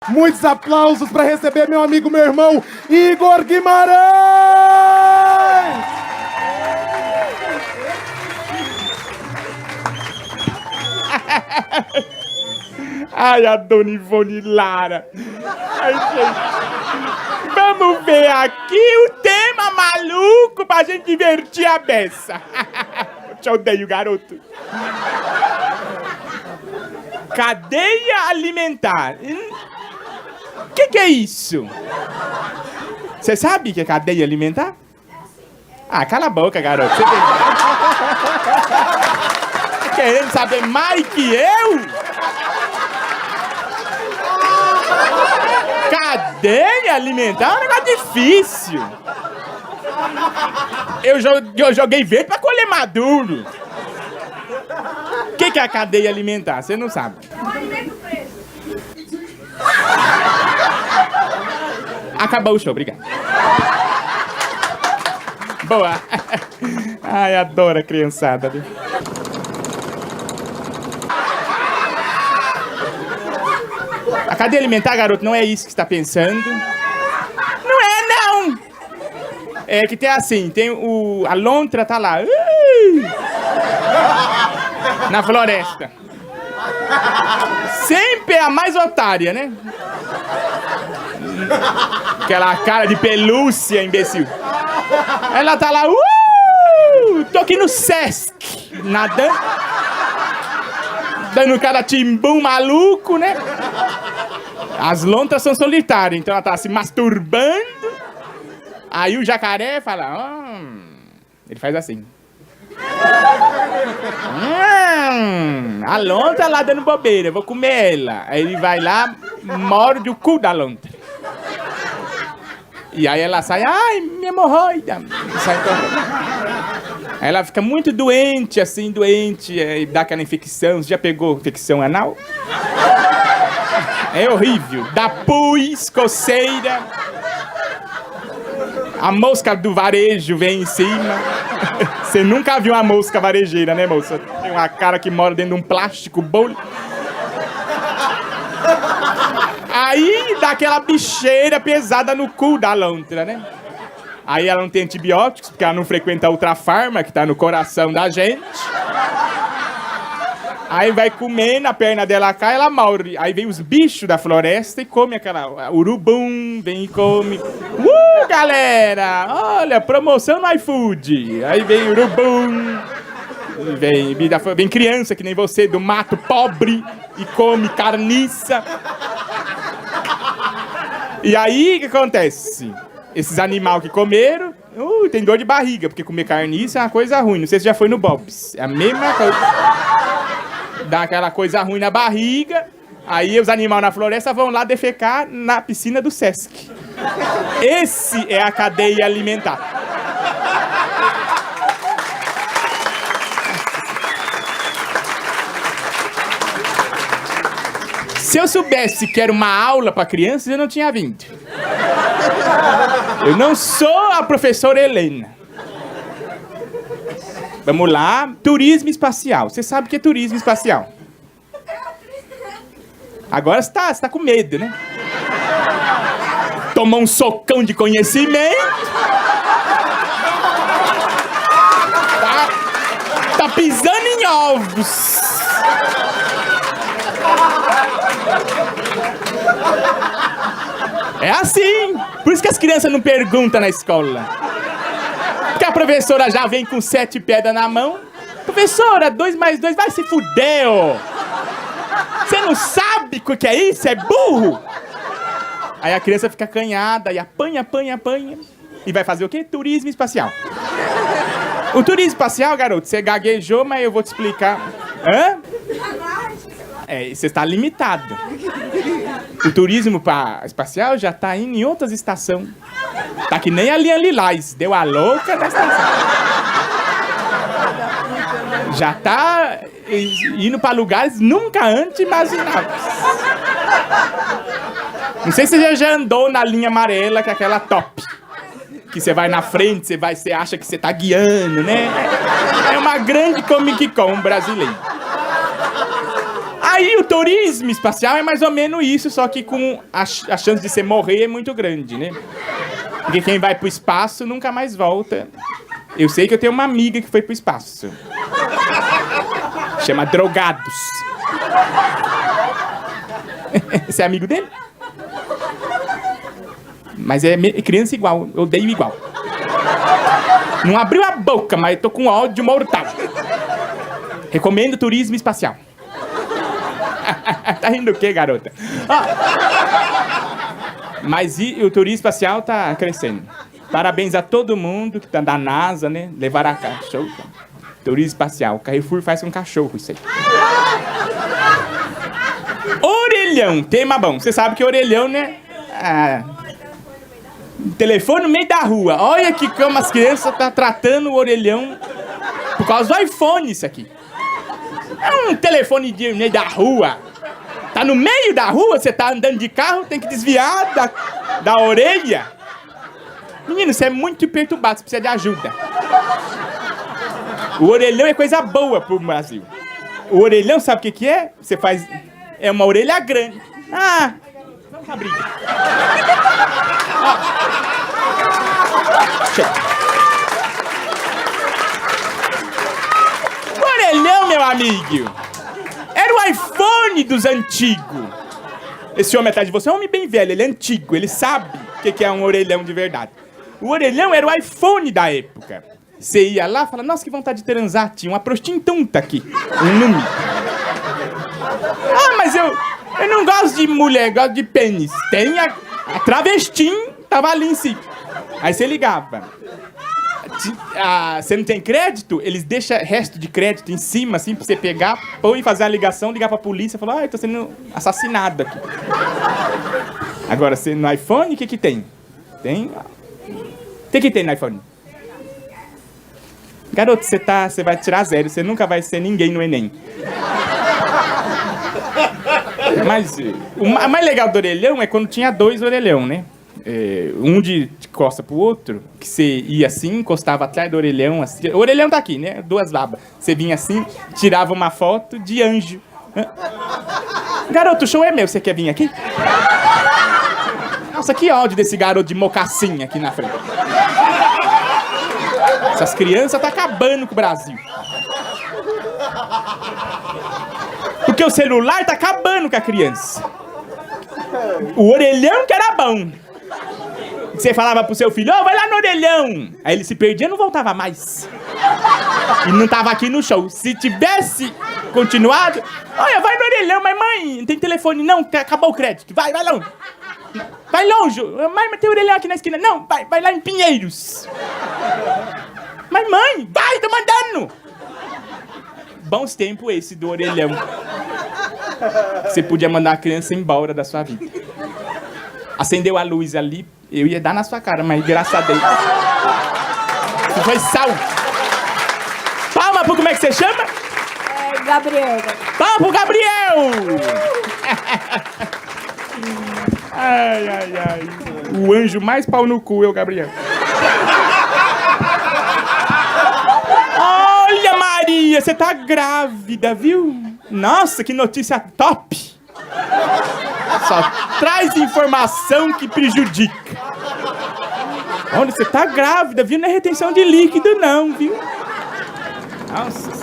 Muitos aplausos para receber meu amigo, meu irmão, Igor Guimarães! Ai, a dona Ivone Lara. Ai, gente. Vamos ver aqui o tema maluco pra gente divertir a beça. Eu te odeio, garoto. Cadeia alimentar. O que é isso? Você sabe o que é cadeia alimentar? Ah, cala a boca, garoto. Você tá querendo saber mais que eu? Cadeia alimentar é um negócio difícil. Eu joguei verde pra colher maduro. O que é a cadeia alimentar? Você não sabe. Acabou o show, obrigado. Boa. Ai, adoro a criançada, viu? A cadeia alimentar, garoto, não é isso que você tá pensando. Não é, não! É que tem assim, tem a lontra tá lá. Na floresta. Sempre é a mais otária, né? Aquela cara de pelúcia, imbecil. Ela tá lá, tô aqui no Sesc, nadando. Dando cada timbum maluco, né? As lontras são solitárias, então ela tá se masturbando. Aí o jacaré fala, ele faz assim. A lontra lá dando bobeira, eu vou comer ela. Aí ele vai lá, morde o cu da lontra. E aí ela sai, ai, minha hemorroida. Sai correndo. Aí ela fica muito doente, assim, doente, e dá aquela infecção. Você já pegou infecção anal? É horrível. Dá pus, coceira. A mosca do varejo vem em cima. Você nunca viu uma mosca varejeira, né, moça? Tem uma cara que mora dentro de um plástico bolha. Aí dá aquela bicheira pesada no cu da lontra, né? Aí ela não tem antibióticos, porque ela não frequenta a Ultrafarma, que tá no coração da gente. Aí vai comendo, a perna dela cai, ela morre. Aí vem os bichos da floresta e come aquela urubum, vem e come. Galera! Olha, promoção no iFood. Aí vem urubum. Vem criança que nem você, do mato pobre, e come carniça. E aí, o que acontece? Esses animais que comeram, tem dor de barriga, porque comer carniça é uma coisa ruim. Não sei se já foi no Bob's. É a mesma coisa. Dá aquela coisa ruim na barriga. Aí os animais na floresta vão lá defecar na piscina do Sesc. Esse é a cadeia alimentar. Se eu soubesse que era uma aula para crianças, eu não tinha vindo. Eu não sou a professora Helena. Vamos lá. Turismo espacial. Você sabe o que é turismo espacial? Agora você tá com medo, né? Tomou um socão de conhecimento. Tá pisando em ovos. É assim. Por isso que as crianças não perguntam na escola. Porque a professora já vem com 7 pedras na mão. Professora, 2 mais 2, vai se fuder, ó. Você não sabe o que é isso? É burro. Aí a criança fica acanhada e apanha. E vai fazer o quê? Turismo espacial. O turismo espacial, garoto, você gaguejou, mas eu vou te explicar. Hã? Você está limitado. O turismo espacial já tá indo em outras estações. Tá que nem a Linha Lilás. Deu a louca na estação. Já tá indo para lugares nunca antes imaginados. Não sei se você já andou na linha amarela, que é aquela top. Que você vai na frente, você acha que você tá guiando, né? É uma grande Comic Con brasileira. Aí o turismo espacial é mais ou menos isso, só que com a chance de você morrer é muito grande, né? Porque quem vai pro espaço nunca mais volta. Eu sei que eu tenho uma amiga que foi pro espaço. Chama Drogados. Você é amigo dele? Mas é criança igual, eu odeio igual. Não abriu a boca, mas eu tô com ódio mortal. Recomendo turismo espacial. Tá rindo o quê, garota? Mas o turismo espacial tá crescendo. Parabéns a todo mundo que tá da NASA, né? Levaram a cachorro. Turismo espacial. Carrefour faz com cachorro isso aí. Orelhão, tema bom. Você sabe que orelhão, né? Telefone no meio da rua. Olha que como as crianças tá tratando o orelhão por causa do iPhone, isso aqui. É um telefone no meio da rua. Tá no meio da rua, você tá andando de carro, tem que desviar da orelha. Menino, você é muito perturbado, você precisa de ajuda. O orelhão é coisa boa pro Brasil. O orelhão, sabe o que é? Você faz... É uma orelha grande. Vamos pra briga. O orelhão, meu amigo, era o iPhone dos antigos. Esse homem atrás de você é um homem bem velho, ele é antigo, ele sabe o que é um orelhão de verdade. O orelhão era o iPhone da época. Você ia lá e falava, nossa, que vontade de transar, tinha uma prostituta aqui, um número. Mas eu não gosto de mulher, gosto de pênis. Tem a travestim, tava ali em si. Aí você ligava. Você não tem crédito? Eles deixam resto de crédito em cima, assim, pra você pegar, põe e fazer uma ligação, ligar pra polícia e falar, eu tô sendo assassinado aqui. Agora, você no iPhone, o que tem? O que tem no iPhone? Garoto, você vai tirar 0, você nunca vai ser ninguém no Enem. Mas o mais legal do orelhão é quando tinha 2 orelhão, né? Um de costa pro outro, que você ia assim, encostava atrás do orelhão, assim. O orelhão tá aqui, né? 2 babas. Você vinha assim, tirava uma foto de anjo. Garoto, o show é meu, você quer vir aqui? Nossa, que ódio desse garoto de mocassim aqui na frente. Essas crianças tá acabando com o Brasil. Porque o celular tá acabando com a criança. O orelhão que era bom. Você falava pro seu filho, vai lá no orelhão. Aí ele se perdia e não voltava mais. E não tava aqui no show. Se tivesse continuado, olha, vai no orelhão, mas mãe, não tem telefone não, acabou o crédito. Vai longe. Vai longe. Mãe, tem orelhão aqui na esquina. Não, vai lá em Pinheiros. Mas mãe, vai, tô mandando. Bons tempos esse do orelhão. Você podia mandar a criança embora da sua vida. Acendeu a luz ali, eu ia dar na sua cara, mas graças a Deus. Isso foi salvo. Palma pro como é que você chama? Gabriel. Palma pro Gabriel! Ai. O anjo mais pau no cu é o Gabriel. Olha, Maria, você tá grávida, viu? Nossa, que notícia top! Só traz informação que prejudica. Olha, você tá grávida, viu? Não é retenção de líquido, não, viu? Nossa.